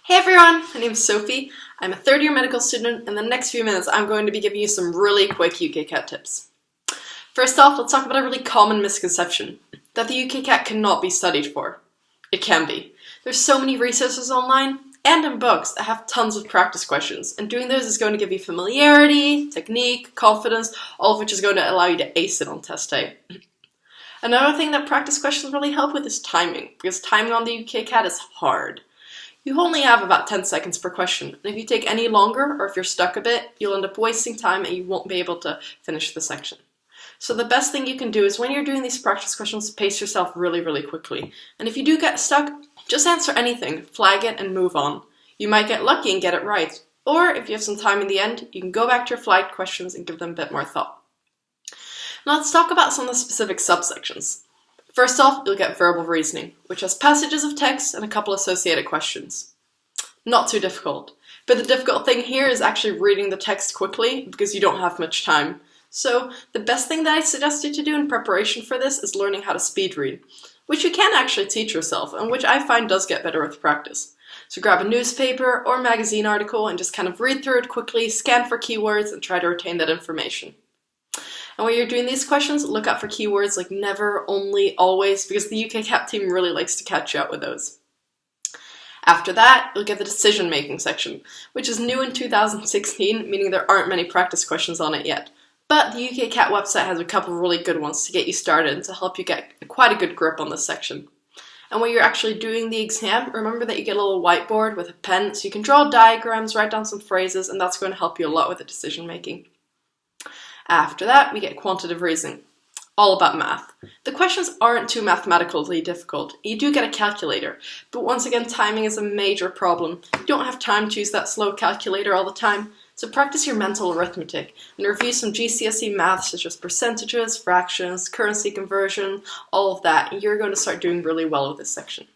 Hey everyone, my name is Sophie. I'm a third-year medical student, and in the next few minutes I'm going to be giving you some really quick UKCAT tips. First off, let's talk about a really common misconception, that the UKCAT cannot be studied for. It can be. There's so many resources online and in books that have tons of practice questions, and doing those is going to give you familiarity, technique, confidence, all of which is going to allow you to ace it on test day. Another thing that practice questions really help with is timing, because timing on the UKCAT is hard. You only have about 10 seconds per question, and if you take any longer, or if you're stuck a bit, you'll end up wasting time and you won't be able to finish the section. So the best thing you can do is when you're doing these practice questions, pace yourself really quickly. And if you do get stuck, just answer anything, flag it, and move on. You might get lucky and get it right. Or if you have some time in the end, you can go back to your flagged questions and give them a bit more thought. Now let's talk about some of the specific subsections. First off, you'll get verbal reasoning, which has passages of text and a couple associated questions. Not too difficult, but the difficult thing here is actually reading the text quickly because you don't have much time. So the best thing that I suggest you to do in preparation for this is learning how to speed read, which you can actually teach yourself and which I find does get better with practice. So grab a newspaper or magazine article and just kind of read through it quickly, scan for keywords, and try to retain that information. And when you're doing these questions, look out for keywords like never, only, always, because the UKCAT team really likes to catch you out with those. After that, you'll get the decision-making section, which is new in 2016, meaning there aren't many practice questions on it yet. But the UKCAT website has a couple of really good ones to get you started and to help you get quite a good grip on this section. And when you're actually doing the exam, remember that you get a little whiteboard with a pen so you can draw diagrams, write down some phrases, and that's going to help you a lot with the decision-making. After that, we get quantitative reasoning, all about math. The questions aren't too mathematically difficult. You do get a calculator, but once again, timing is a major problem. You don't have time to use that slow calculator all the time, so practice your mental arithmetic and review some GCSE math such as percentages, fractions, currency conversion, all of that, and you're going to start doing really well with this section.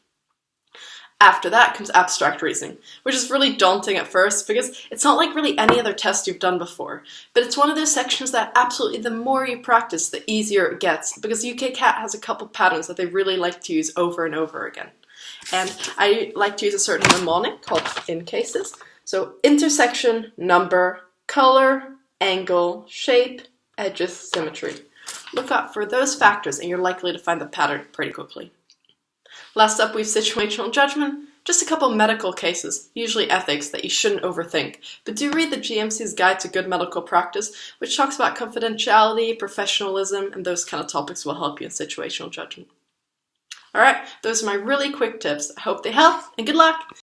After that comes abstract reasoning, which is really daunting at first because it's not like really any other test you've done before, but it's one of those sections that absolutely the more you practice, the easier it gets, because UKCAT has a couple patterns that they really like to use over and over again. And I like to use a certain mnemonic called in cases. So intersection, number, color, angle, shape, edges, symmetry. Look out for those factors and you're likely to find the pattern pretty quickly. Last up, we have situational judgment, just a couple medical cases, usually ethics, that you shouldn't overthink. But do read the GMC's Guide to Good Medical Practice, which talks about confidentiality, professionalism, and those kind of topics will help you in situational judgment. Alright, those are my really quick tips. I hope they help, and good luck!